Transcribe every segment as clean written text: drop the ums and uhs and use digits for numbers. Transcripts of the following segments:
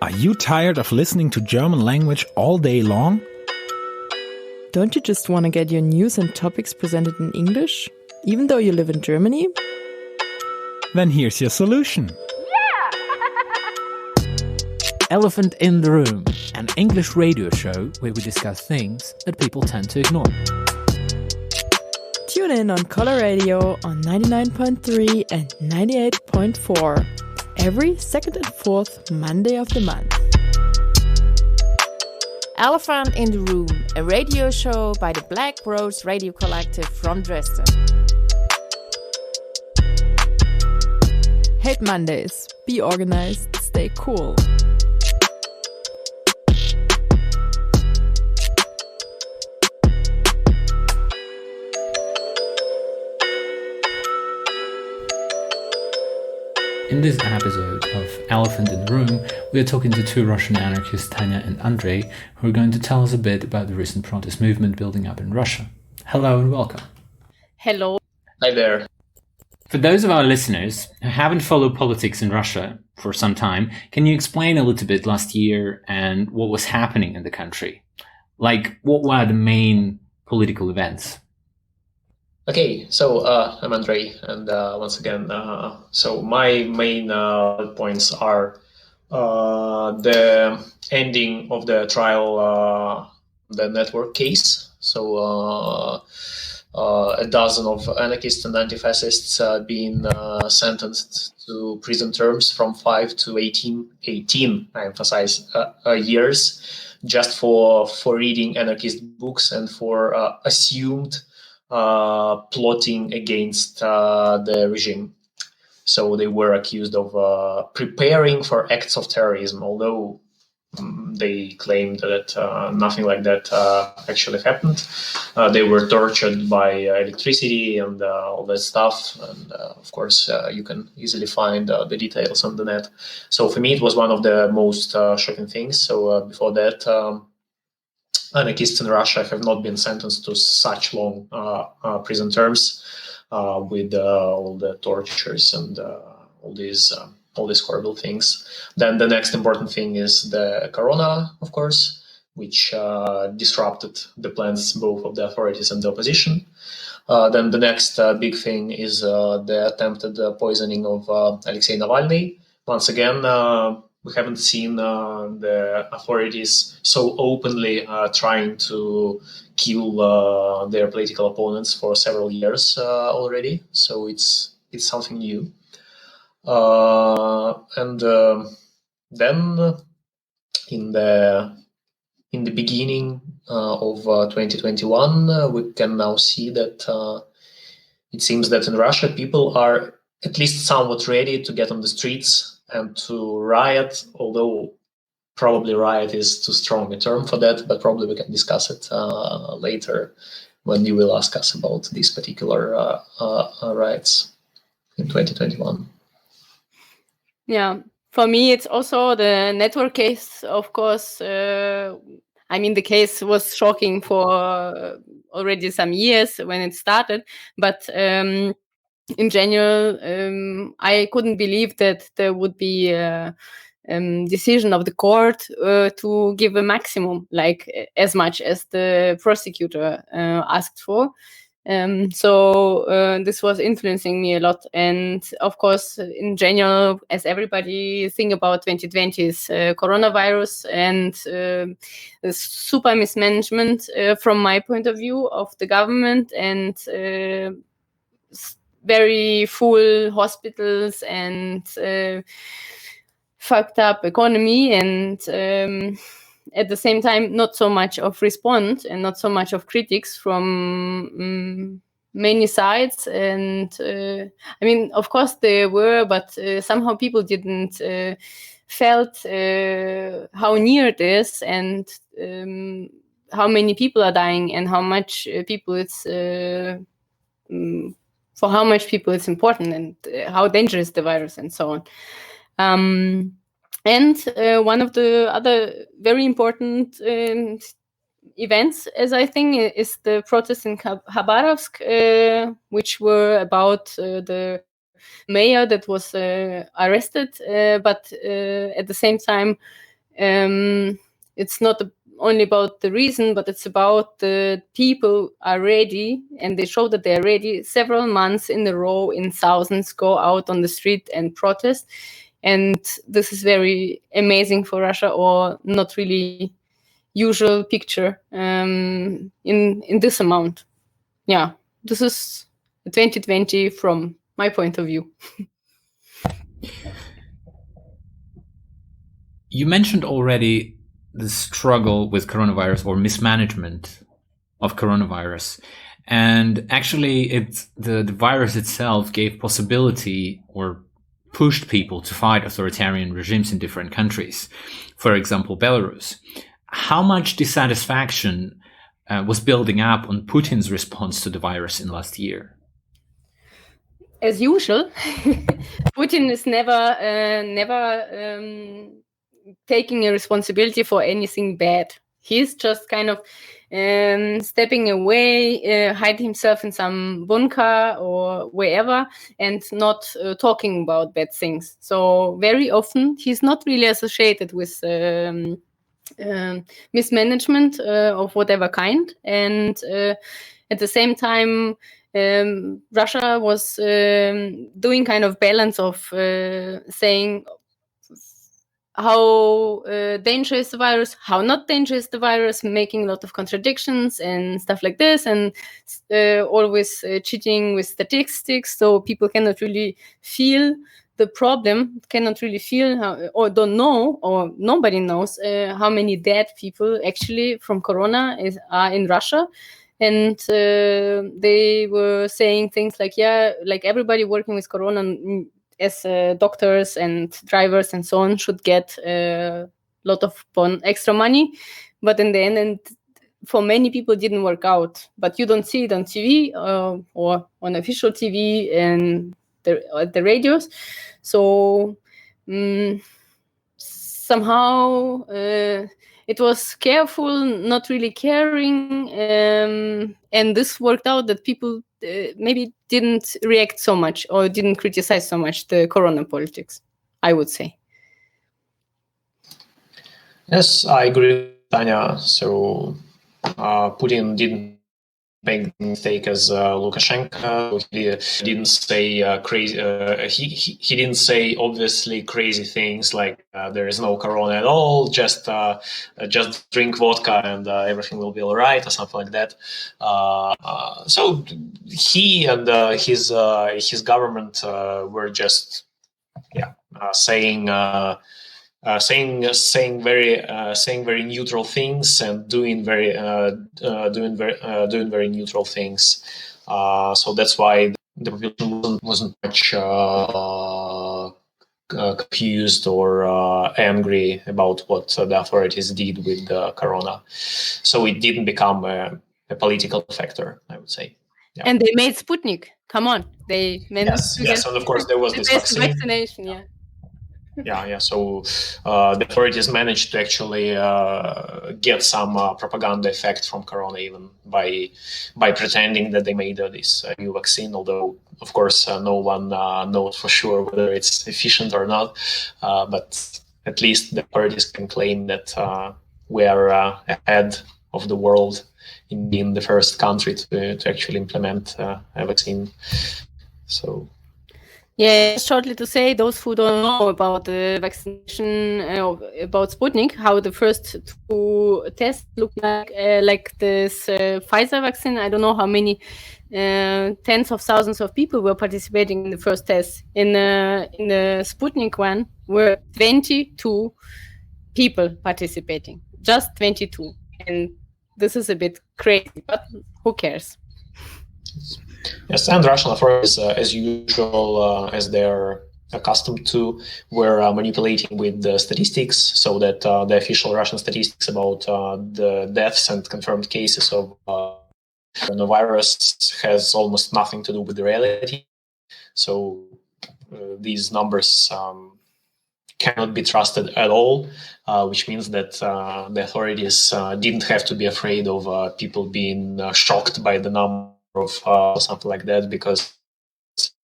Are you tired of listening to German language all day long? Don't you just want to get your news and topics presented in English, even though you live in Germany? Then here's your solution. Elephant in the Room, an English radio show where we discuss things that people tend to ignore. Tune in on Color Radio on 99.3 and 98.4 every second and fourth Monday of the month. Elephant in the Room, a radio show by the Black Rose Radio Collective from Dresden. Hate Mondays. Be organized. Stay cool. In this episode of Elephant in the Room, we are talking to two Russian anarchists, Tanya and Andrei, who are going to tell us a bit about the recent protest movement building up in Russia. Hello and welcome. Hello. Hi there. For those of our listeners who haven't followed politics in Russia for some time, can you explain a little bit last year and what was happening in the country? Like, what were the main political events? Okay, so I'm Andrei, and once again, so my main points are the ending of the trial, the network case. So a dozen of anarchists and anti-fascists being sentenced to prison terms from 5 to 18, I emphasize, years, just for reading anarchist books and for assumed plotting against the regime. So they were accused of preparing for acts of terrorism, although they claimed that nothing like that actually happened. They were tortured by electricity and all that stuff. And of course, you can easily find the details on the net. So for me, it was one of the most shocking things. So before that, anarchists in Russia have not been sentenced to such long prison terms with all the tortures and all these horrible things. Then the next important thing is the corona, of course, which disrupted the plans both of the authorities and the opposition. Then the next big thing is the attempted poisoning of Alexei Navalny. Once again, we haven't seen the authorities so openly trying to kill their political opponents for several years already. So it's something new. And then in the beginning of 2021, we can now see that it seems that in Russia people are at least somewhat ready to get on the streets and to riot, although probably riot is too strong a term for that, but probably we can discuss it later when you will ask us about these particular riots in 2021. Yeah, for me, it's also the network case, of course. I mean, the case was shocking for already some years when it started, but in general, I couldn't believe that there would be a decision of the court to give a maximum, like as much as the prosecutor asked for. So this was influencing me a lot. And of course, in general, as everybody think about 2020's coronavirus and the super mismanagement from my point of view of the government and very full hospitals and fucked up economy and at the same time not so much of response and not so much of critics from many sides. And I mean, of course there were, but somehow people didn't felt how near it is and how many people are dying and how much people it's for how much people it's important and how dangerous the virus and so on. And one of the other very important events, as I think, is the protests in Khabarovsk, which were about the mayor that was arrested, but at the same time it's not only about the reason, but it's about the people are ready, and they show that they're ready. Several months in a row, in thousands, go out on the street and protest. And this is very amazing for Russia, or not really usual picture in this amount. Yeah, this is 2020 from my point of view. You mentioned already the struggle with coronavirus or mismanagement of coronavirus. And actually, the virus itself gave possibility or pushed people to fight authoritarian regimes in different countries. For example, Belarus. How much dissatisfaction was building up on Putin's response to the virus in last year? As usual, Putin is never taking a responsibility for anything bad. He's just kind of stepping away, hide himself in some bunker or wherever, and not talking about bad things. So very often he's not really associated with mismanagement of whatever kind. And at the same time, Russia was doing kind of balance of saying how dangerous the virus, how not dangerous the virus, making a lot of contradictions and stuff like this, and always cheating with statistics, so people cannot really feel the problem, cannot really feel how, or don't know, or nobody knows how many dead people actually from corona are in Russia. And they were saying things like, yeah, like everybody working with corona as doctors and drivers and so on should get a lot of extra money. But in the end, and for many people, didn't work out. But you don't see it on TV or on official TV and the radios. So somehow it was careful, not really caring. And this worked out that people maybe didn't react so much or didn't criticize so much the corona politics, I would say. Yes, I agree with Tanya. So Putin didn't make the mistake as Lukashenko. He didn't say crazy. He didn't say obviously crazy things like there is no corona at all. Just drink vodka and everything will be all right, or something like that. So he and his government were just saying very neutral things and doing very neutral things. So that's why the population wasn't much confused or angry about what the authorities did with the corona. So it didn't become a political factor, I would say. Yeah. And they made Sputnik. Come on, they managed to yes, and of course there was this vaccination. Yeah. Yeah. So the authorities managed to actually get some propaganda effect from corona, even by pretending that they made this new vaccine. Although, of course, no one knows for sure whether it's efficient or not. But at least the authorities can claim that we are ahead of the world in being the first country to actually implement a vaccine. So. Yeah, shortly to say, those who don't know about the vaccination, about Sputnik, how the first two tests look like this Pfizer vaccine. I don't know how many tens of thousands of people were participating in the first test. In the Sputnik one, were 22 people participating, just 22. And this is a bit crazy, but who cares? Yes, and Russian authorities, as usual, as they're accustomed to, were manipulating with the statistics, so that the official Russian statistics about the deaths and confirmed cases of coronavirus has almost nothing to do with the reality. So these numbers cannot be trusted at all, which means that the authorities didn't have to be afraid of people being shocked by the number of something like that, because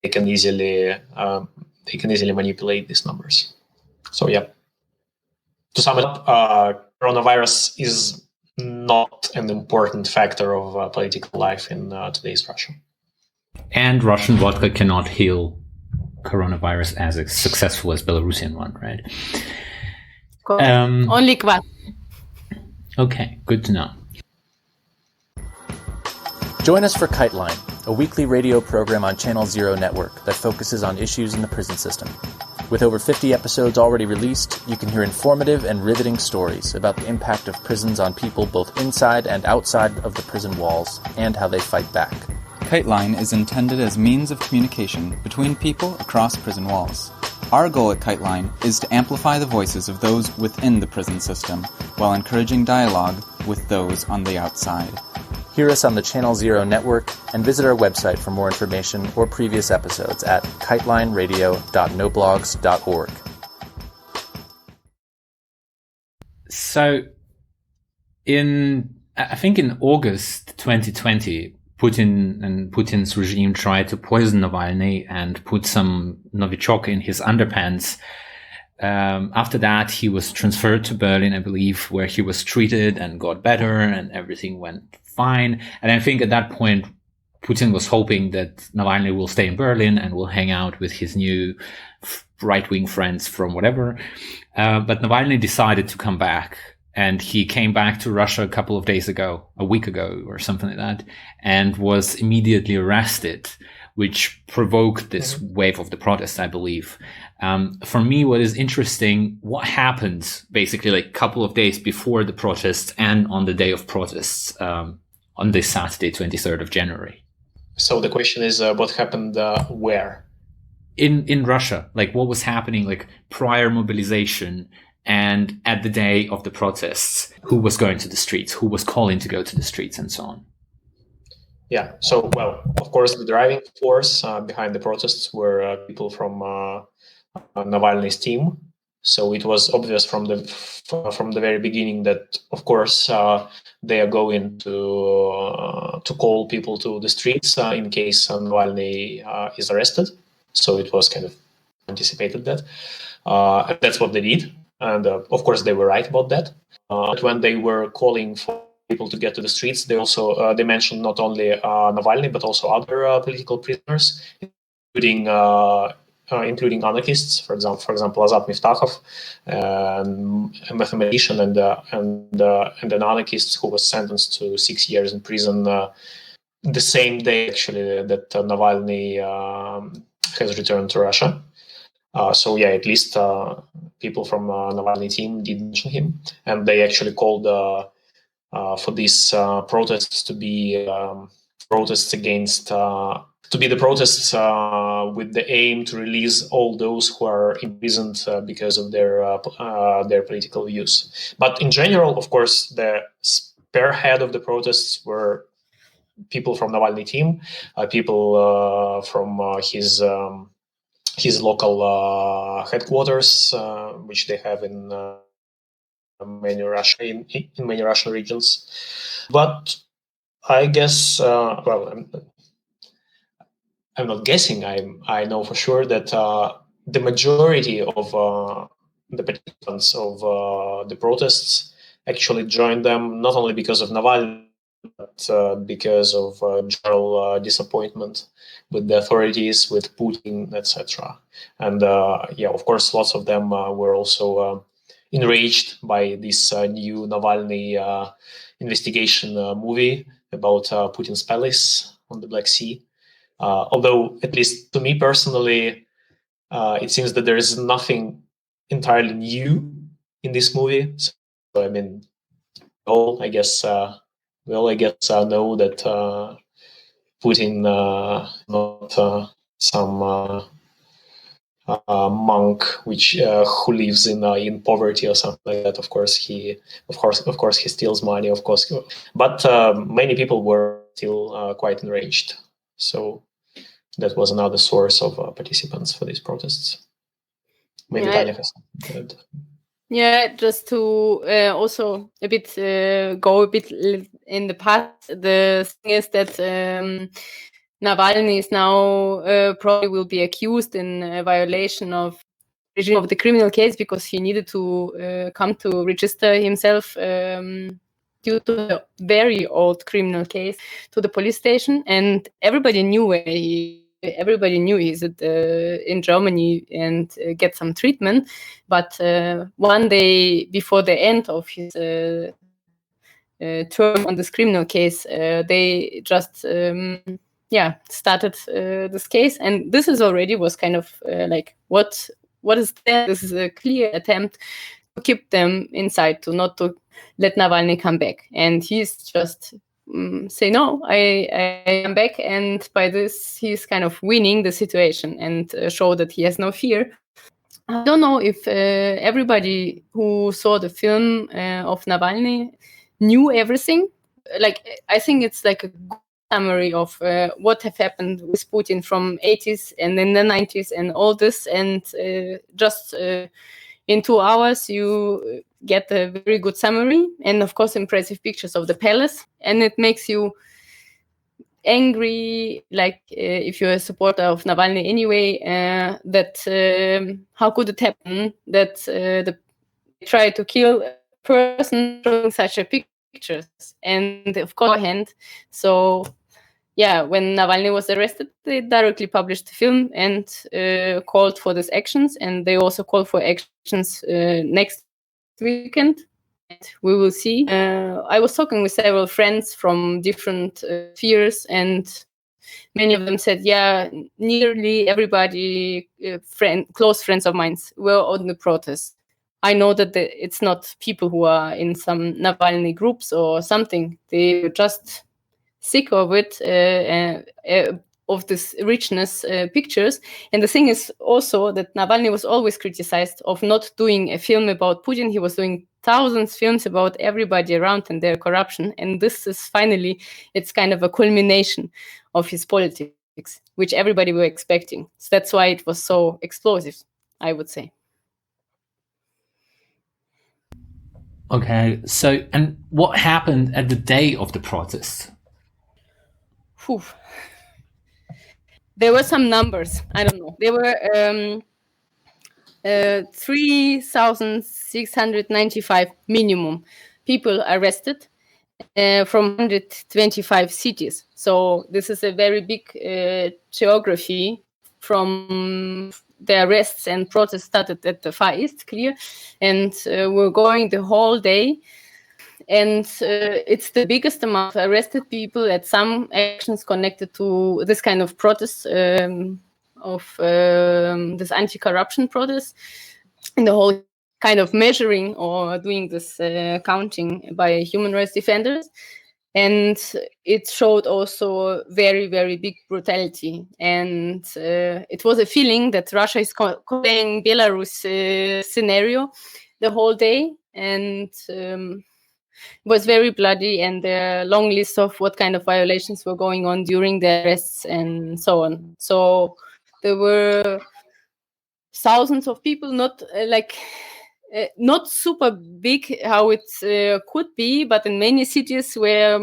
they can easily manipulate these numbers. So yeah. To sum it up, coronavirus is not an important factor of political life in today's Russia. And Russian vodka cannot heal coronavirus as successful as Belarusian one, right? Only kvass. Okay, good to know. Join us for Kiteline, a weekly radio program on Channel Zero Network that focuses on issues in the prison system. With over 50 episodes already released, you can hear informative and riveting stories about the impact of prisons on people both inside and outside of the prison walls, and how they fight back. Kiteline is intended as means of communication between people across prison walls. Our goal at Kiteline is to amplify the voices of those within the prison system while encouraging dialogue with those on the outside. Hear us on the Channel Zero network and visit our website for more information or previous episodes at kitelineradio.noblogs.org. So, I think in August 2020, Putin and Putin's regime tried to poison Navalny and put some Novichok in his underpants. After that, he was transferred to Berlin, I believe, where he was treated and got better and everything went fine. And I think at that point, Putin was hoping that Navalny will stay in Berlin and will hang out with his new right-wing friends from whatever. But Navalny decided to come back. And he came back to Russia a week ago or something like that, and was immediately arrested, which provoked this wave of the protests, I believe. For me, what is interesting, what happened basically like a couple of days before the protests and on the day of protests, on this Saturday, 23rd of January. So the question is, what happened where? In Russia, like what was happening like prior mobilization and at the day of the protests, who was going to the streets, who was calling to go to the streets and so on. Yeah, so, well, of course, the driving force behind the protests were people from Navalny's team. So it was obvious from the very beginning that, of course, they are going to call people to the streets in case Navalny is arrested. So it was kind of anticipated that. And that's what they did. And of course, they were right about that. But when they were calling for people to get to the streets, they also they mentioned not only Navalny but also other political prisoners, including anarchists. For example, Azat Miftakhov, a mathematician and an anarchist who was sentenced to 6 years in prison the same day actually that Navalny has returned to Russia. So yeah, at least people from Navalny team did mention him, and they actually called for these protests to be protests against to be the protests with the aim to release all those who are imprisoned because of their political views. But in general, of course, the spearhead of the protests were people from Navalny team, people from his local headquarters, which they have in many Russian regions. But I guess, I'm not guessing. I know for sure that the majority of the participants of the protests actually joined them not only because of Navalny, but because of general disappointment with the authorities, with Putin, etc. And of course, lots of them were also enraged by this new Navalny investigation movie about Putin's palace on the Black Sea. Although, at least to me personally, it seems that there is nothing entirely new in this movie. So, I mean, we all, I guess, know that Putin not some monk who lives in poverty or something like that. Of course he steals money. Of course, but many people were still quite enraged. So that was another source of participants for these protests. Maybe Tanya has something to add. Yeah, just to also a bit go a bit in the past. The thing is that Navalny is now probably will be accused in a violation of regime of the criminal case because he needed to come to register himself due to a very old criminal case to the police station, and everybody knew he's in Germany and get some treatment. But one day before the end of his term on this criminal case, they just started this case, and this was kind of like what is that? This is a clear attempt to keep them inside, to not to let Navalny come back, and he's just say no, I am back, and by this he's kind of winning the situation and show that he has no fear. I don't know if everybody who saw the film of Navalny knew everything. Like, I think it's like a good summary of what have happened with Putin from 80s and then the 90s and all this, and just in 2 hours you get a very good summary and of course impressive pictures of the palace, and it makes you angry, like if you're a supporter of Navalny anyway, that how could it happen that they try to kill a person showing such a pictures, and of course hand. So yeah, when Navalny was arrested, they directly published the film and called for these actions, and they also called for actions next weekend. We will see. I was talking with several friends from different spheres, and many of them said, yeah, nearly everybody, close friends of mine, were on the protest. I know that it's not people who are in some Navalny groups or something. They were just sick of it, of this richness pictures. And the thing is also that Navalny was always criticized of not doing a film about Putin. He was doing thousands of films about everybody around and their corruption. And this is finally, it's kind of a culmination of his politics, which everybody were expecting. So that's why it was so explosive, I would say. Okay, so, and what happened at the day of the protest? Whew. There were some numbers. I don't know. There were 3,695 minimum people arrested from 125 cities. So this is a very big geography from the arrests and protests started at the Far East, clear, and we're going the whole day. And it's the biggest amount of arrested people at some actions connected to this kind of protest, of this anti-corruption protest, and the whole kind of measuring or doing this counting by human rights defenders. And it showed also very, very big brutality. And it was a feeling that Russia is playing Belarus scenario the whole day. And it was very bloody, and a long list of what kind of violations were going on during the arrests and so on. So there were thousands of people, not not super big how it could be, but in many cities where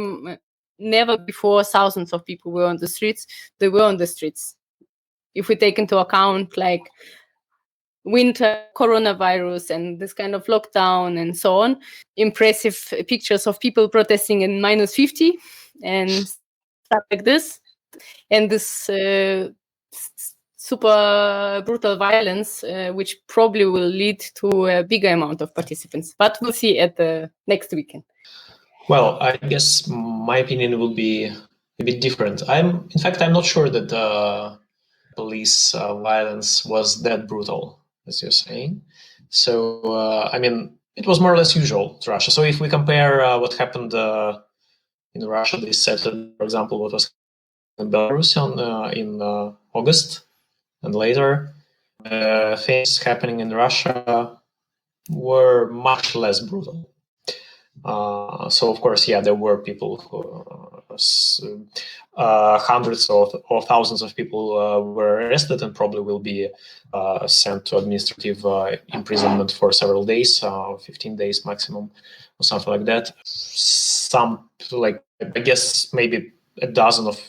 never before thousands of people were on the streets, they were on the streets. If we take into account like winter, coronavirus, and this kind of lockdown and so on, impressive pictures of people protesting in -50 and stuff like this. And this super brutal violence, which probably will lead to a bigger amount of participants. But we'll see at the next weekend. Well, I guess my opinion will be a bit different. I'm not sure that the police violence was that brutal, as you're saying. So, it was more or less usual to Russia. So if we compare what happened in Russia this Saturday, for example, what was in Belarus in August and later, things happening in Russia were much less brutal. So, of course, there were people hundreds or thousands of people were arrested and probably will be sent to administrative imprisonment for several days, 15 days maximum, or something like that. Some, I guess, maybe a dozen of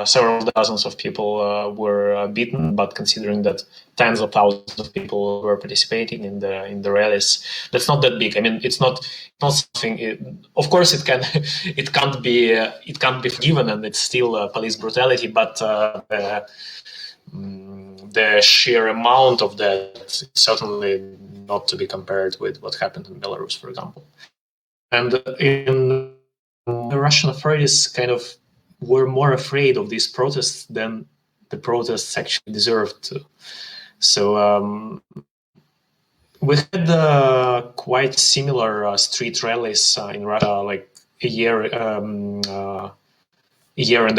several dozens of people were beaten, but considering that tens of thousands of people were participating in the rallies, that's not that big. I mean, it's not something. Of course, it can't be forgiven, and it's still police brutality. But the sheer amount of that is certainly not to be compared with what happened in Belarus, for example. And in the Russian authorities kind of were more afraid of these protests than the protests actually deserved to. So we had quite similar street rallies in Russia, like a year and a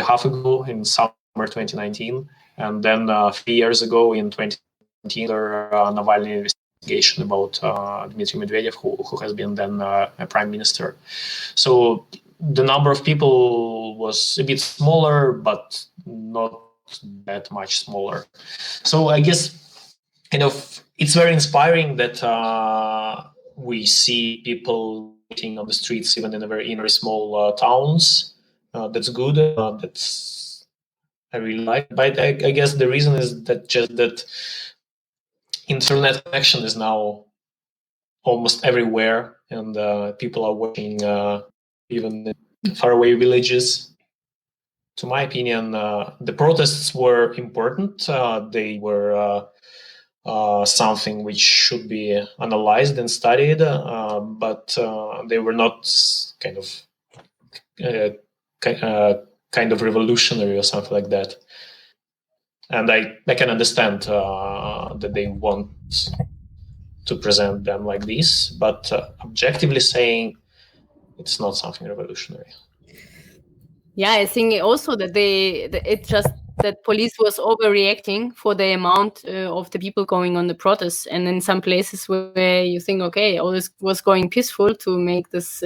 half ago in summer 2019, and then 3 years ago in 2019, Navalny investigation about Dmitry Medvedev, who has been then a prime minister. So the number of people was a bit smaller, but not that much smaller. So I guess kind of it's very inspiring that we see people meeting on the streets, even in very small towns. That's good. That's I really like. But I guess the reason is that internet connection is now almost everywhere, and people are working even in faraway villages. To my opinion, the protests were important. They were something which should be analyzed and studied, but they were not kind of revolutionary or something like that. And I can understand that they want to present them like this, but objectively saying, it's not something revolutionary. Yeah, I think also that that police was overreacting for the amount of the people going on the protests, and in some places where you think, okay, all this was going peaceful to make this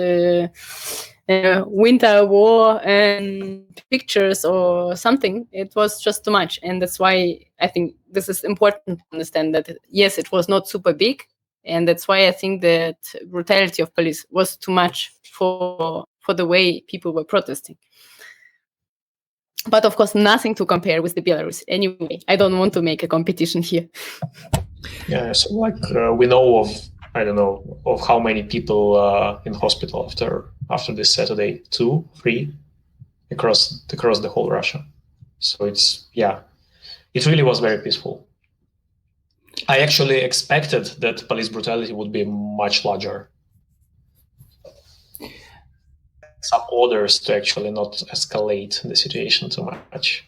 winter war and pictures or something, it was just too much. And that's why I think this is important to understand that yes, it was not super big, and that's why I think that brutality of police was too much for the way people were protesting. But of course, nothing to compare with the Belarus. Anyway, I don't want to make a competition here. Yeah, so we know of how many people in hospital after this Saturday, 2, 3, across the whole Russia. So it really was very peaceful. I actually expected that police brutality would be much larger. Some orders to actually not escalate the situation too much.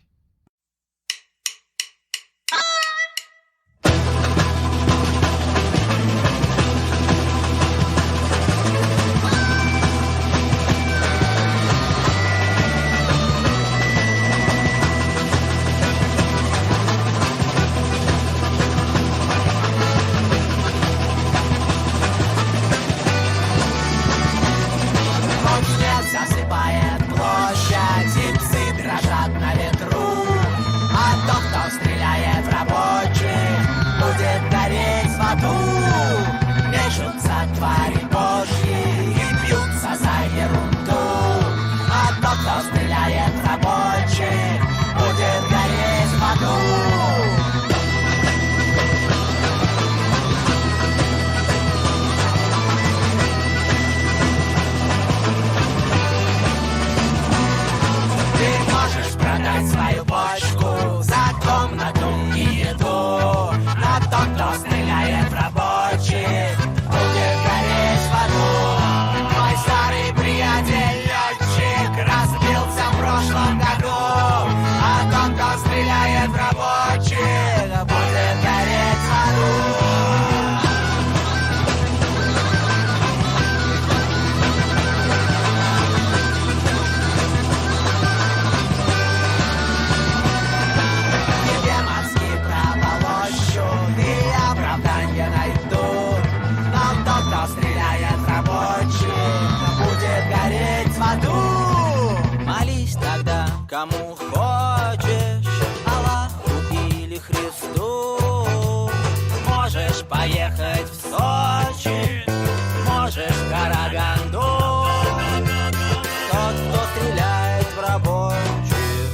Кому хочешь, Аллаху или Христу. Можешь поехать в Сочи, можешь в Караганду. Тот, кто стреляет в рабочих,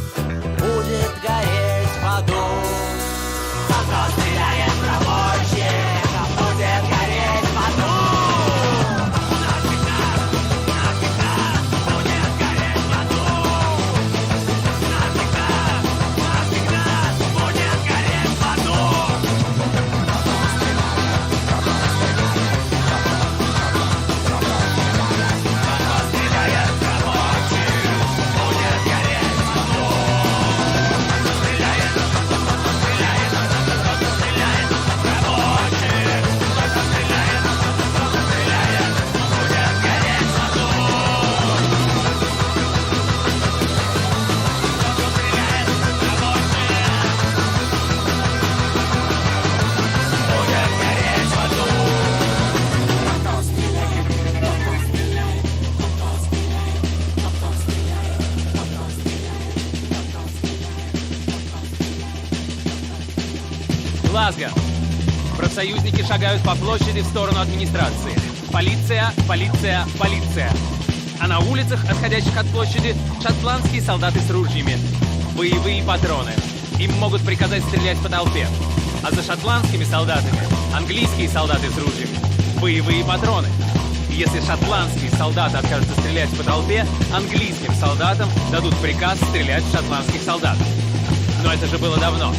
глазго. Профсоюзники шагают по площади в сторону администрации. Полиция, полиция, полиция. А на улицах, отходящих от площади, шотландские солдаты с ружьями. Боевые патроны. Им могут приказать стрелять по толпе. А за шотландскими солдатами английские солдаты с ружьями. Боевые патроны. И если шотландские солдаты откажутся стрелять по толпе, английским солдатам дадут приказ стрелять в шотландских солдат. Но это же было давно.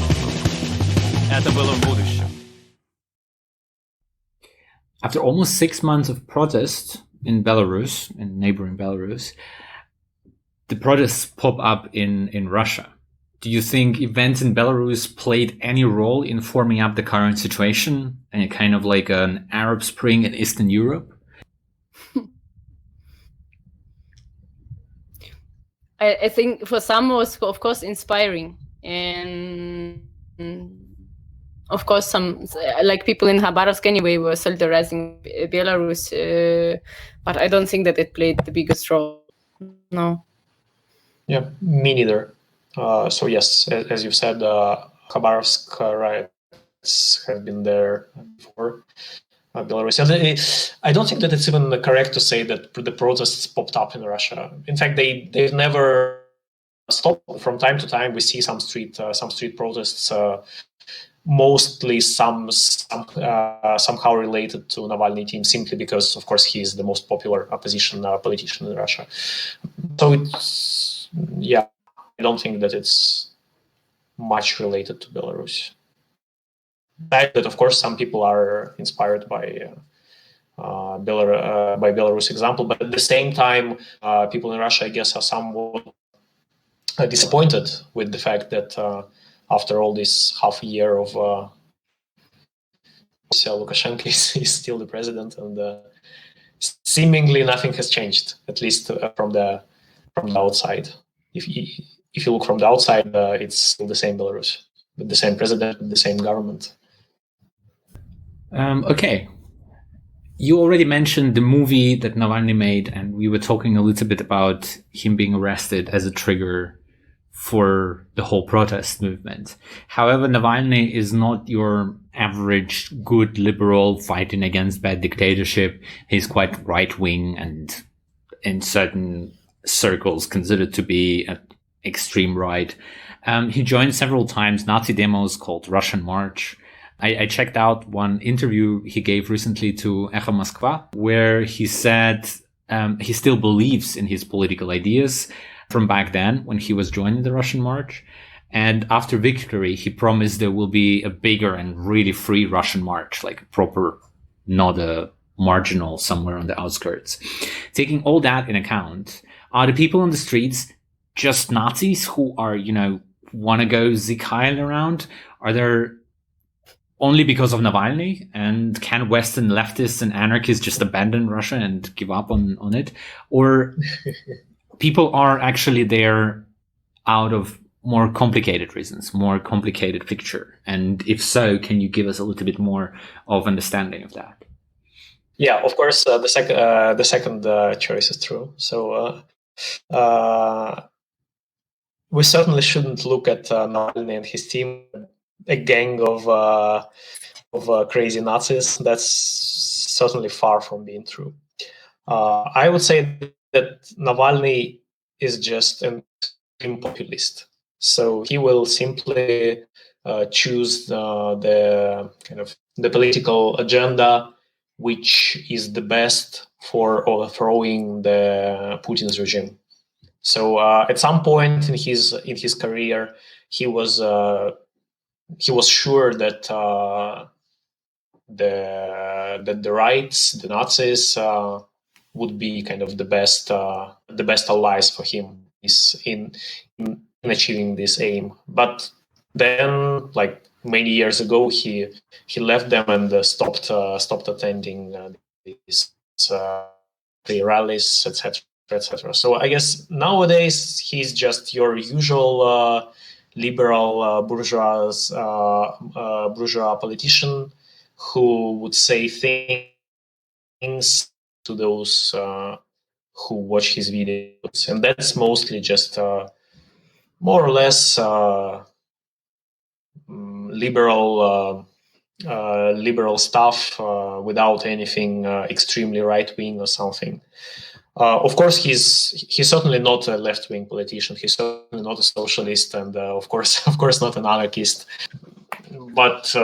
Это было в будущем. After almost 6 months of protest in Belarus, in neighboring Belarus, the protests pop up in Russia. Do you think events in Belarus played any role in forming up the current situation and kind of like an Arab Spring in Eastern Europe? I think for some was, of course, inspiring. And of course, some like people in Khabarovsk anyway were solidarizing Belarus, but I don't think that it played the biggest role. No. Yeah, me neither. So yes, as you said, Khabarovsk riots have been there before Belarus. I don't think that it's even correct to say that the protests popped up in Russia. In fact, they've never stopped. From time to time, we see some street protests. Mostly somehow related to Navalny team, simply because, of course, he is the most popular opposition politician in Russia. So it's, yeah, I don't think that it's much related to Belarus. But of course, some people are inspired by Belarus example, but at the same time, people in Russia, I guess, are somewhat disappointed with the fact that after all this half a year of Lukashenko is still the president, and seemingly nothing has changed, at least from the outside. If you look from the outside, it's still the same Belarus, with the same president, with the same government. Okay. You already mentioned the movie that Navalny made, and we were talking a little bit about him being arrested as a trigger for the whole protest movement. However, Navalny is not your average good liberal fighting against bad dictatorship. He's quite right-wing and in certain circles considered to be extreme right. He joined several times Nazi demos called Russian March. I checked out one interview he gave recently to Echo Moskva, where he said he still believes in his political ideas from back then when he was joining the Russian March. And after victory, he promised there will be a bigger and really free Russian March, like a proper, not a marginal somewhere on the outskirts. Taking all that in account, are the people on the streets just Nazis who are, want to go Sieg Heil around? Are there only because of Navalny? And can Western leftists and anarchists just abandon Russia and give up on it? Or people are actually there out of more complicated reasons, more complicated picture? And if so, can you give us a little bit more of understanding of that? Yeah, of course, the second choice is true. So we certainly shouldn't look at Navalny and his team, a gang of crazy Nazis. That's certainly far from being true. I would say that Navalny is just an extreme populist. So he will simply choose the political agenda which is the best for overthrowing the Putin's regime. So at some point in his career, he was sure that the rights, the Nazis, would be kind of the best allies for him in achieving this aim. But then, like many years ago, he left them and stopped attending these rallies, etc., etc. So I guess nowadays he's just your usual liberal bourgeois politician who would say things to those who watch his videos, and that's mostly just more or less liberal liberal stuff without anything extremely right-wing or something. Of course, he's certainly not a left-wing politician. He's certainly not a socialist, and of course not an anarchist. But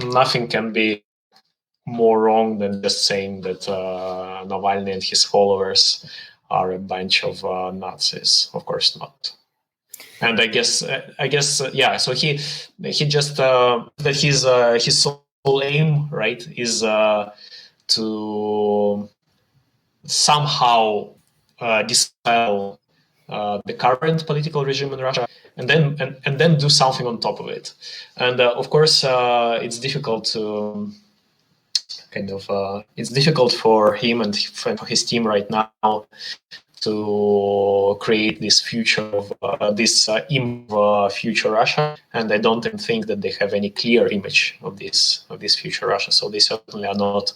nothing can be more wrong than just saying that Navalny and his followers are a bunch of Nazis. Of course not. And I guess, yeah. So he just that his sole aim, right, is to somehow dispel the current political regime in Russia, and then do something on top of it. And of course, it's difficult to it's difficult for him and for his team right now to create this future of future Russia, and I don't even think that they have any clear image of this future Russia. So they certainly are not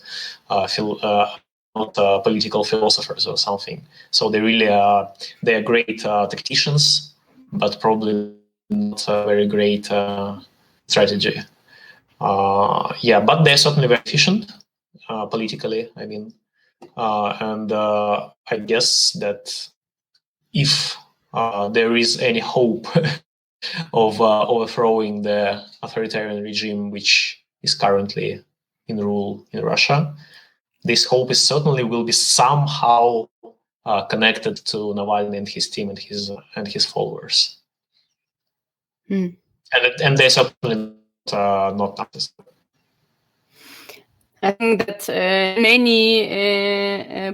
political philosophers or something. So they really they are great tacticians, but probably not a very great strategy. But they're certainly very efficient politically. I mean, and I guess that if there is any hope of overthrowing the authoritarian regime which is currently in rule in Russia, this hope is certainly will be somehow connected to Navalny and his team and his followers. And they're certainly not Nazis. I think that many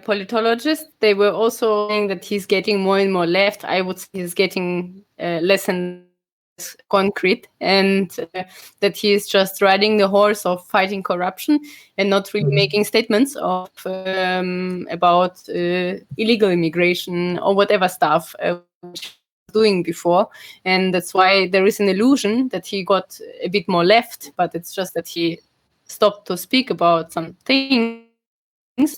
politologists, they were also saying that he's getting more and more left. I would say he's getting less and less concrete, and that he is just riding the horse of fighting corruption and not really making statements of about illegal immigration or whatever stuff which he was doing before. And that's why there is an illusion that he got a bit more left, but it's just that he stopped to speak about some things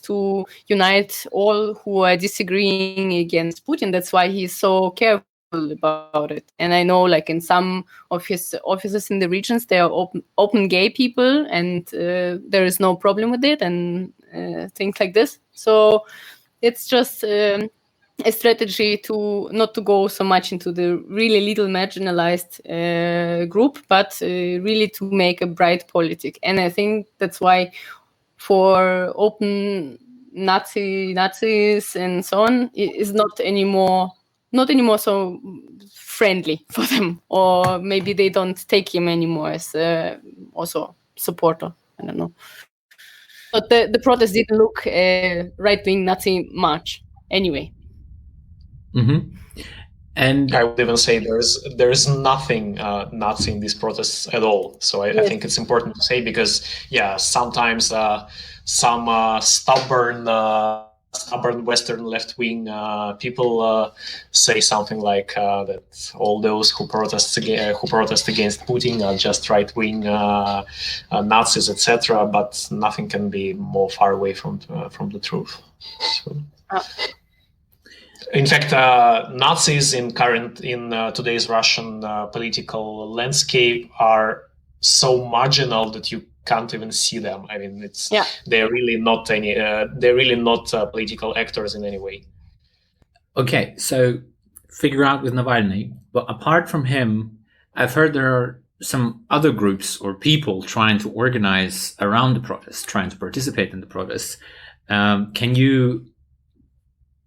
to unite all who are disagreeing against Putin. That's why he's so careful about it. And I know, like, in some of his offices in the regions, there are open gay people, and there is no problem with it, and things like this. So it's just a strategy to not to go so much into the really little marginalized group, but really to make a bright politic. And I think that's why for open Nazis and so on, it is not anymore so friendly for them, or maybe they don't take him anymore as also supporter. I don't know. But the protest didn't look right-wing Nazi much anyway. Mm-hmm. And I would even say there is nothing Nazi in these protests at all. So I think it's important to say, because sometimes some stubborn Western left-wing people say something like that all those who protest against Putin are just right-wing Nazis, etc. But nothing can be more far away from the truth. So. In fact, Nazis in today's Russian political landscape are so marginal that you can't even see them. I mean, they're really not political actors in any way. Okay, so figure out with Navalny, but apart from him, I've heard there are some other groups or people trying to organize around the protests, trying to participate in the protests. Can you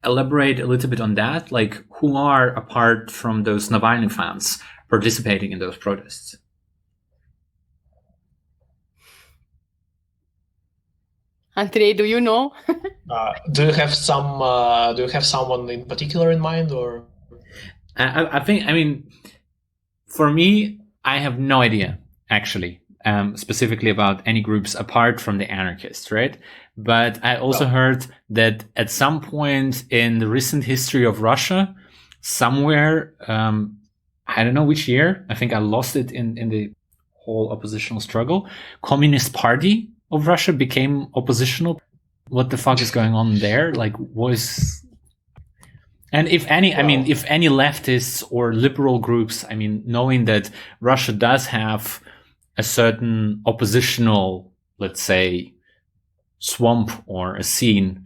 elaborate a little bit on that? Like, who are, apart from those Navalny fans, participating in those protests? Andrei, do you know? Do you have someone in particular in mind, or? I mean, for me, I have no idea, actually, specifically about any groups apart from the anarchists, right? But I also heard that at some point in the recent history of Russia, somewhere, I don't know which year, I think I lost it in the whole oppositional struggle, Communist Party of Russia became oppositional. What the fuck is going on there? Like, and if any, I mean, if any leftists or liberal groups, I mean, knowing that Russia does have a certain oppositional, let's say, swamp or a scene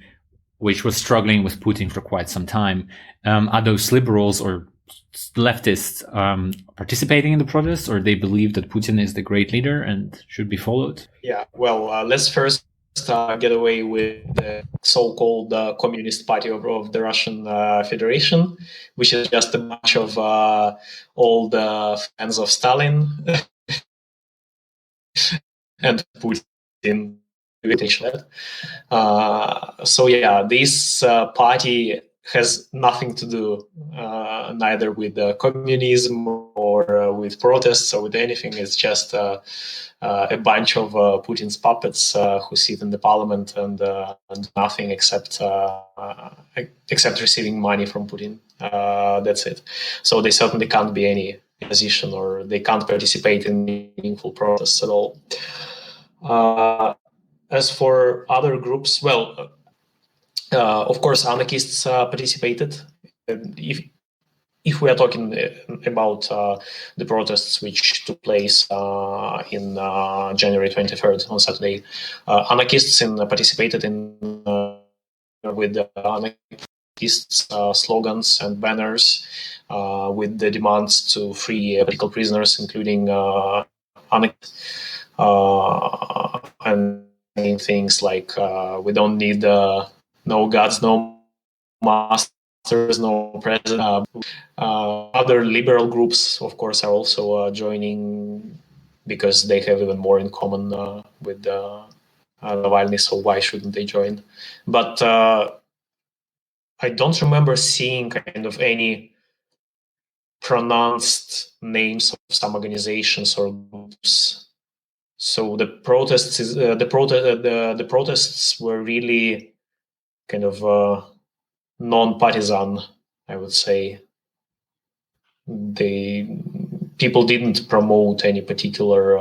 which was struggling with Putin for quite some time. Are those liberals or leftists participating in the protests, or they believe that Putin is the great leader and should be followed? Yeah, well, let's first get away with the so-called Communist Party of the Russian Federation, which is just a bunch of old fans of Stalin and Putin. So yeah, this party has nothing to do neither with communism or with protests or with anything. It's just a bunch of Putin's puppets who sit in the parliament and nothing except receiving money from Putin. That's it. So they certainly can't be any opposition, or they can't participate in meaningful protests at all. As for other groups, well, of course, anarchists participated. If we are talking about the protests which took place in January 23rd on Saturday, anarchists participated in with the anarchists slogans and banners with the demands to free political prisoners, including anarchists, and things like we don't need no gods, no masters, no president. Other liberal groups, of course, are also joining because they have even more in common with Navalny, so why shouldn't they join? But I don't remember seeing kind of any pronounced names of some organizations or groups. So the protests were really kind of non-partisan, I would say. People didn't promote any particular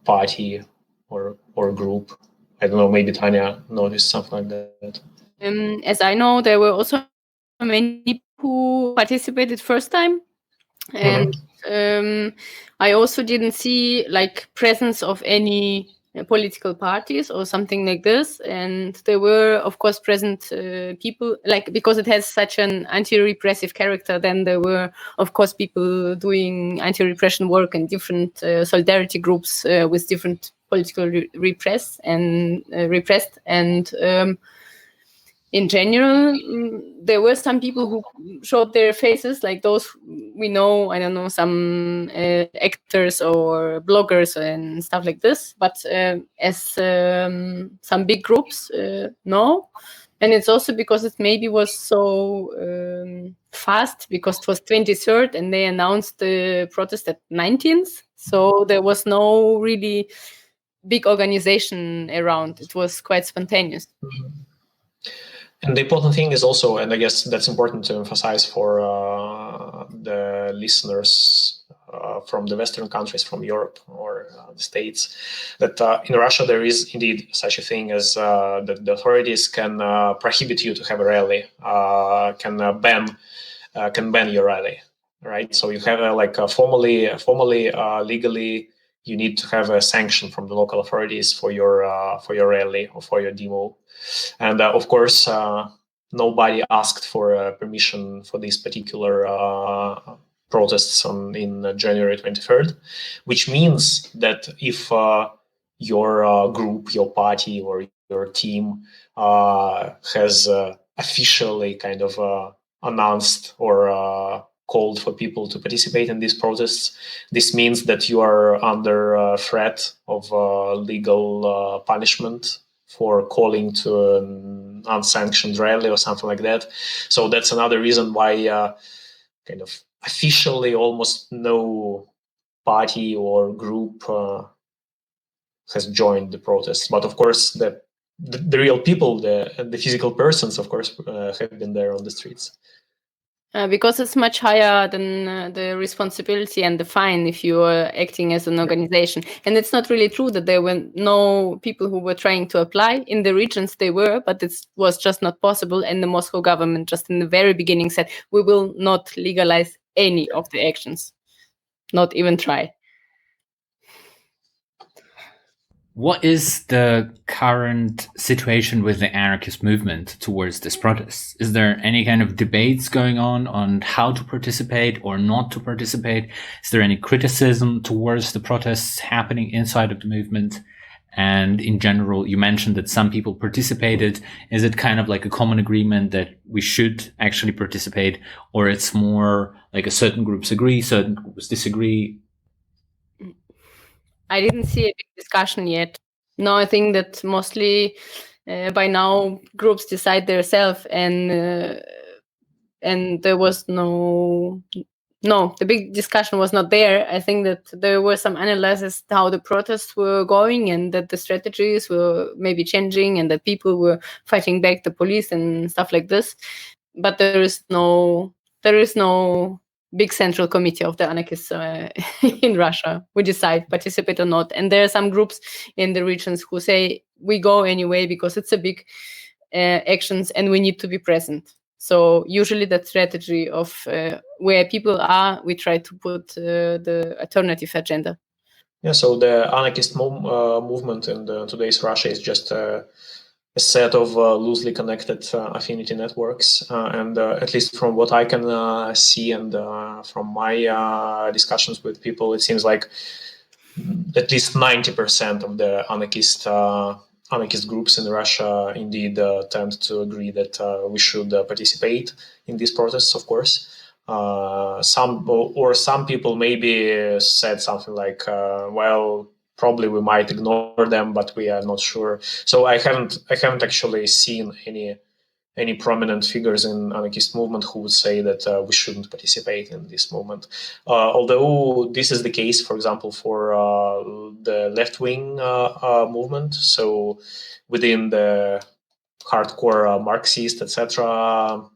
party or group. I don't know, maybe Tanya noticed something like that. As I know, there were also many people who participated first time, and I also didn't see like presence of any political parties or something like this. And there were, of course, present people, like, because it has such an anti-repressive character, then there were, of course, people doing anti-repression work in different solidarity groups with different political repressed. And in general, there were some people who showed their faces, like those we know, I don't know, some actors or bloggers and stuff like this. But as some big groups, no. And it's also because it maybe was so fast, because it was 23rd and they announced the protest at 19th. So there was no really big organization around. It was quite spontaneous. Mm-hmm. And the important thing is also, and I guess that's important to emphasize for the listeners from the Western countries, from Europe or the States, that in Russia there is indeed such a thing as that the authorities can prohibit you to have a rally, can ban your rally, right? So you have formally, legally, you need to have a sanction from the local authorities for your rally or for your demo. And of course, nobody asked for permission for these particular protests in January 23rd, which means that if your group, your party, or your team has officially kind of announced or called for people to participate in these protests, this means that you are under threat of legal punishment for calling to an unsanctioned rally or something like that. So that's another reason why kind of officially almost no party or group has joined the protests. But of course, the real people, the physical persons, of course, have been there on the streets. Because it's much higher than the responsibility and the fine if you are acting as an organization. And it's not really true that there were no people who were trying to apply. In the regions they were, but it was just not possible. And the Moscow government just in the very beginning said, we will not legalize any of the actions, not even try. What is the current situation with the anarchist movement towards this protest? Is there any kind of debates going on how to participate or not to participate? Is there any criticism towards the protests happening inside of the movement? And in general, you mentioned that some people participated. Is it kind of like a common agreement that we should actually participate, or it's more like a certain groups agree, certain groups disagree? I didn't see a big discussion yet. No, I think that mostly by now groups decide themselves, and there was no, the big discussion was not there. I think that there were some analysis how the protests were going, and that the strategies were maybe changing, and that people were fighting back the police and stuff like this. But there is no big central committee of the anarchists in Russia who decide participate or not. And there are some groups in the regions who say we go anyway because it's a big actions and we need to be present. So usually that strategy of where people are, we try to put the alternative agenda. Yeah, so the anarchist movement in today's Russia is just a set of loosely connected affinity networks. And at least from what I can see and from my discussions with people, it seems like at least 90% of the anarchist groups in Russia indeed tend to agree that we should participate in these protests, of course. Some people maybe said something like, well, probably we might ignore them, but we are not sure. So I haven't actually seen any prominent figures in anarchist movement who would say that we shouldn't participate in this movement. Although this is the case, for example, for the left-wing movement. So within the hardcore Marxist, etc.,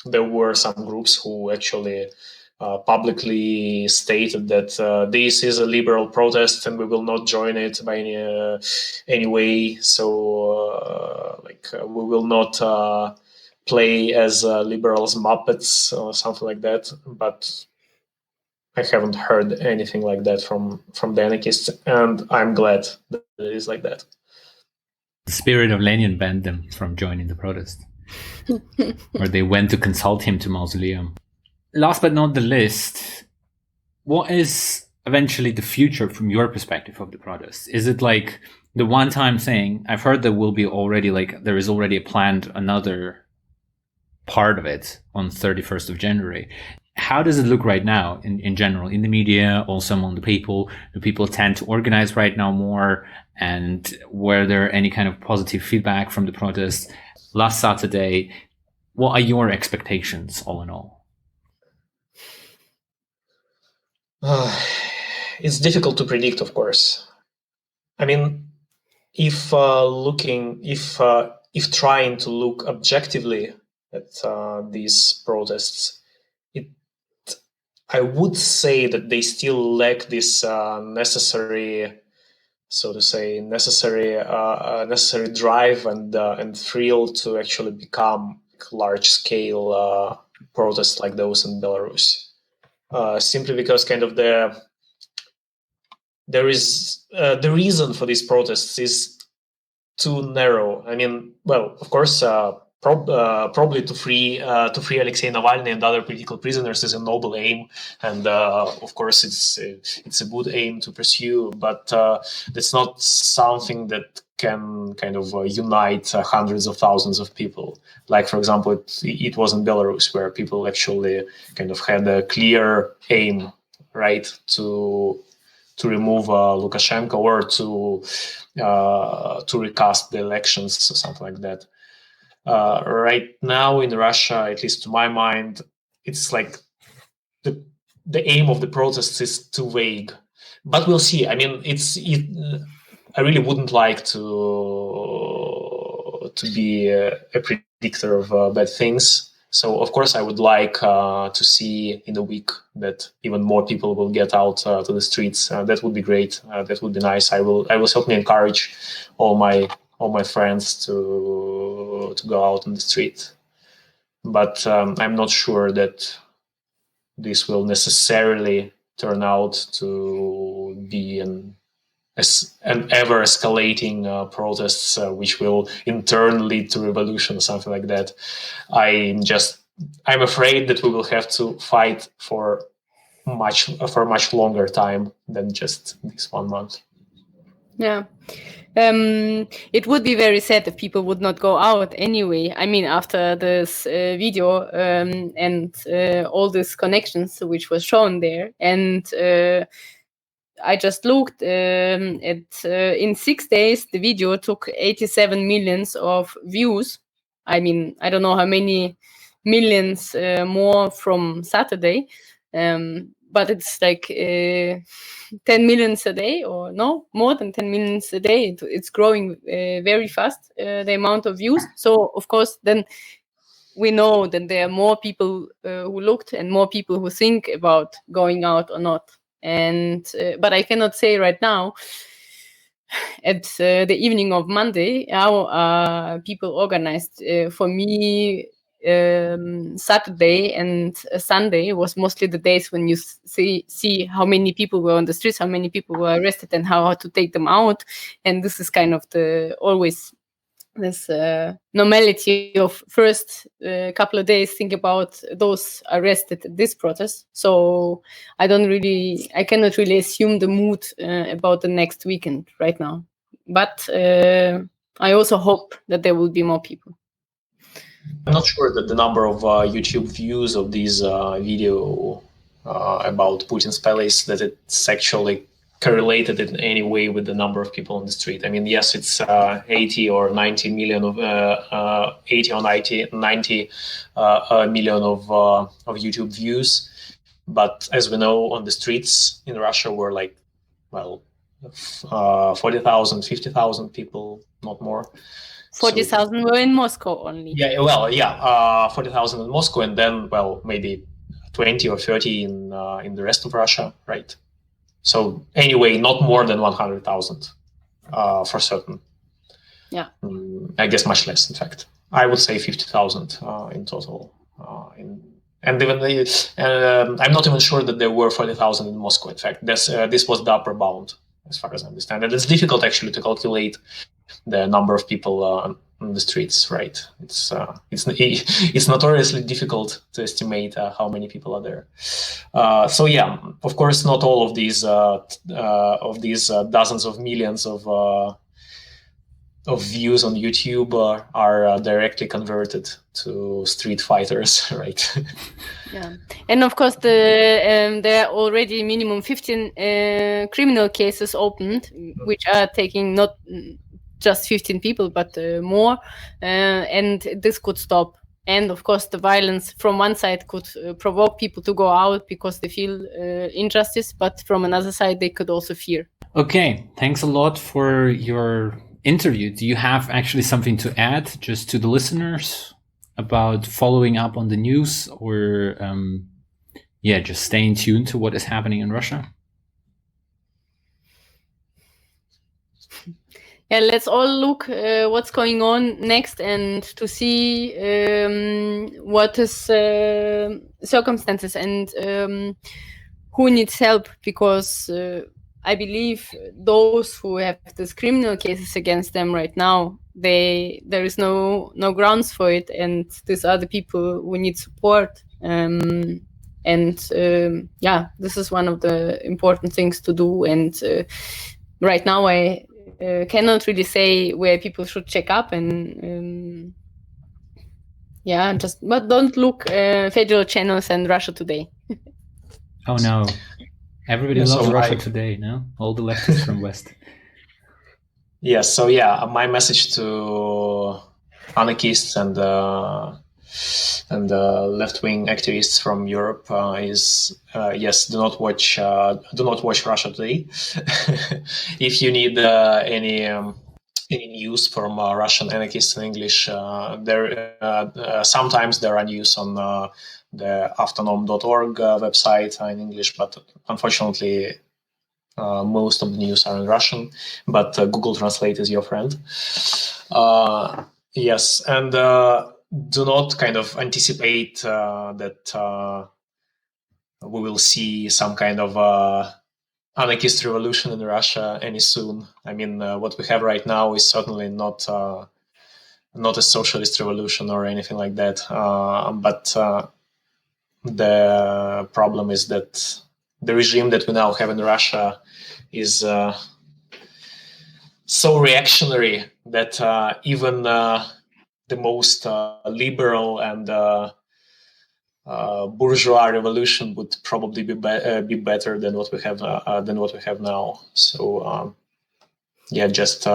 there were some groups who actually publicly stated that this is a liberal protest and we will not join it by any way. So we will not play as liberals Muppets or something like that. But I haven't heard anything like that from the anarchists, and I'm glad that it is like that. The spirit of Lenin banned them from joining the protest. Or they went to consult him to mausoleum. Last but not the least, what is eventually the future from your perspective of the protest? Is it like the one-time thing? I've heard there will be already there is already a planned another part of it on 31st of January. How does it look right now in general, in the media, also among the people? Do people tend to organize right now more? And were there any kind of positive feedback from the protest last Saturday? What are your expectations all in all? It's difficult to predict, of course. I mean, if trying to look objectively at these protests, I would say that they still lack this necessary drive and thrill to actually become large-scale protests like those in Belarus. Simply because kind of the reason for these protests is too narrow. I mean, well, of course, probably to free Alexei Navalny and other political prisoners is a noble aim, and of course it's a good aim to pursue, but it's not something that can kind of unite hundreds of thousands of people. Like, for example, it was in Belarus, where people actually kind of had a clear aim, right, to remove Lukashenko or to recast the elections or something like that. Right now in Russia, at least to my mind, it's like the aim of the protests is too vague. But we'll see. I mean, I really wouldn't like to be a predictor of bad things. So, of course, I would like to see in a week that even more people will get out to the streets. That would be great. That would be nice. I will certainly encourage all my friends to go out on the street. But I'm not sure that this will necessarily turn out to be a an ever escalating protests, which will in turn lead to revolution or something like that. I'm afraid that we will have to fight for much longer time than just this 1 month. Yeah. It would be very sad if people would not go out anyway. I mean, after this video and all these connections which was shown there. And I just looked at in 6 days, the video took 87 millions of views. I mean, I don't know how many millions more from Saturday. But it's like 10 millions a day, or no, more than 10 millions a day. It's growing very fast, the amount of views. So, of course, then we know that there are more people who looked and more people who think about going out or not. And but I cannot say right now, at the evening of Monday, how people organized. For me, Saturday and Sunday was mostly the days when you see how many people were on the streets, how many people were arrested, and how to take them out. And this is kind of always this normality of first couple of days. Think about those arrested at this protest. So I cannot really assume the mood about the next weekend right now. But I also hope that there will be more people. I'm not sure that the number of YouTube views of this video about Putin's palace, that it's actually correlated in any way with the number of people on the street. I mean, yes, it's 80 or 90 million of 80 or 90 million of YouTube views. But as we know, on the streets in Russia were 40,000, 50,000 people, not more. 40,000 were in Moscow only. 40,000 in Moscow, and then, maybe 20 or 30 in the rest of Russia, right? So anyway, not more than 100,000 for certain. Yeah. I guess much less, in fact. I would say 50,000 in total. And even I'm not even sure that there were 40,000 in Moscow. In fact, this was the upper bound, as far as I understand. And it's difficult actually to calculate the number of people on the streets, right? It's notoriously difficult to estimate how many people are there. So yeah, of course, not all of these dozens of millions of views on YouTube are directly converted to street fighters, right? Yeah, and of course there are already minimum 15 criminal cases opened, which are taking not just 15 people, but more, and this could stop. And of course, the violence from one side could provoke people to go out because they feel injustice, but from another side, they could also fear. Okay, thanks a lot for your interview. Do you have actually something to add just to the listeners about following up on the news, or just staying tuned to what is happening in Russia? Yeah, let's all look what's going on next, and to see what is circumstances and who needs help, because I believe those who have these criminal cases against them right now, there is no grounds for it, and these are the people who need support. This is one of the important things to do. And right now I cannot really say where people should check up, and but don't look federal channels and Russia Today. Oh no, everybody loves Russia Today, no? All the leftists from West. Yes, so my message to anarchists and left-wing activists from Europe is yes, do not watch Russia Today. If you need any news from Russian anarchists in English, sometimes there are news on the autonom.org website in English, but unfortunately most of the news are in Russian, but Google Translate is your friend. Yes, and do not kind of anticipate that we will see some kind of anarchist revolution in Russia any soon. I mean, what we have right now is certainly not a socialist revolution or anything like that. But the problem is that the regime that we now have in Russia is so reactionary that even the most liberal and bourgeois revolution would probably be better than what we have now. So just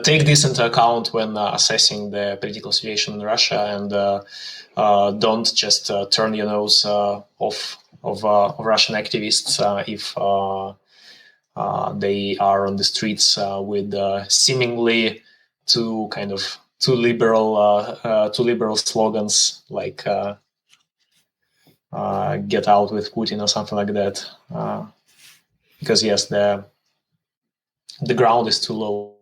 take this into account when assessing the political situation in Russia, and don't just turn your nose off of Russian activists if they are on the streets with seemingly too liberal slogans like "Get out with Putin" or something like that. Because yes, the ground is too low.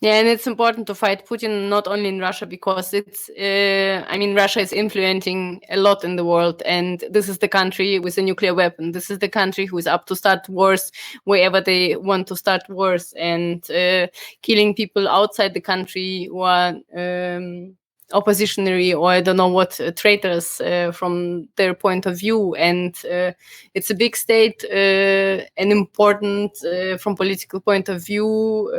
Yeah, and it's important to fight Putin not only in Russia, because it's, Russia is influencing a lot in the world, and this is the country with a nuclear weapon. This is the country who is up to start wars wherever they want to start wars, and killing people outside the country who are oppositionary, or I don't know what, traitors from their point of view. And it's a big state and important from political point of view,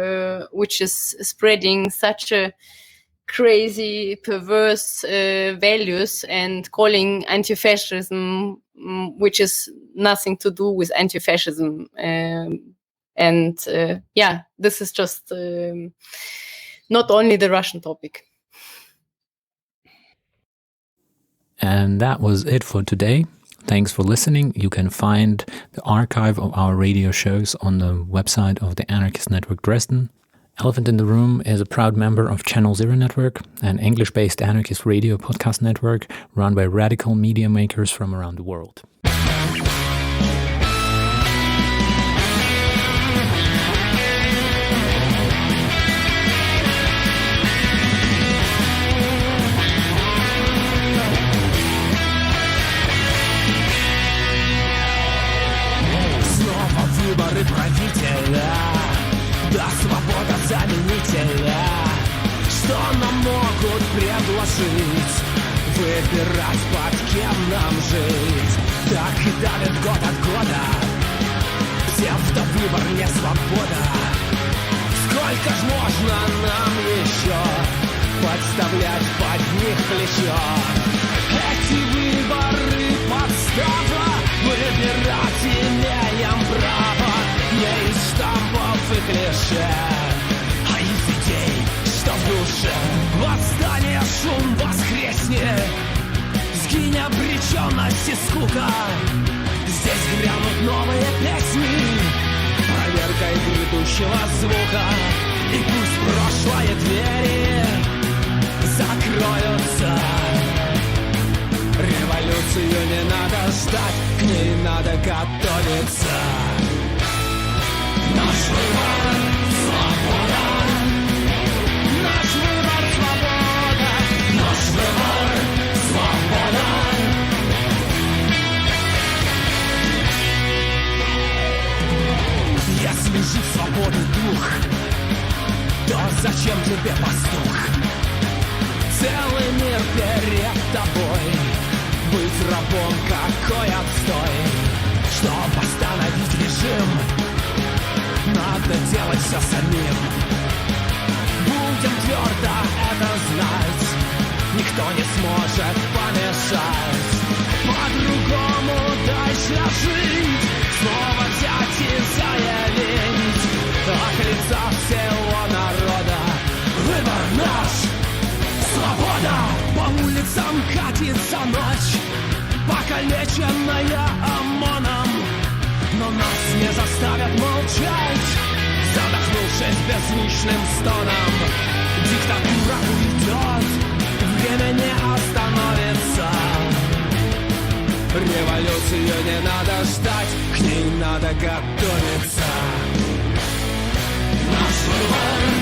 which is spreading such a crazy, perverse values and calling anti-fascism, which is nothing to do with anti-fascism. This is just not only the Russian topic. And that was it for today. Thanks for listening. You can find the archive of our radio shows on the website of the Anarchist Network Dresden. Elephant in the Room is a proud member of Channel Zero Network, an English-based anarchist radio podcast network run by radical media makers from around the world. Выборы правителя, да свобода заменителя. Что нам могут предложить? Выбирать, под кем нам жить. Так и давит год от года. Псевдовыбор не свобода. Сколько ж можно нам еще подставлять под них плечо? Эти выборы подстава, выбирать имеем право. Не из штампов и клише, а из идей, что в душе. Восстание, шум, воскресни, сгинь обреченность и скука. Здесь грянут новые песни, проверкой грядущего звука. И пусть прошлые двери закроются. Революцию не надо ждать, к ней надо готовиться. Наш выбор — свобода. Наш выбор — свобода. Наш выбор — свобода. Если жив свободный дух, то зачем тебе пастух? Целый мир перед тобой. Быть рабом — какой отстой. Чтоб остановить режим, надо делать все самим. Будем твердо это знать, никто не сможет помешать. По-другому дальше жить, снова взять и заявить от лица всего народа. Выбор наш, свобода. По улицам катится ночь, покалеченная ОМОНом. Но нас не заставят молчать, задохнувшись беззвучным стоном. Диктатура уйдет, время не остановится. Революцию не надо ждать, к ней надо готовиться. Наш выбор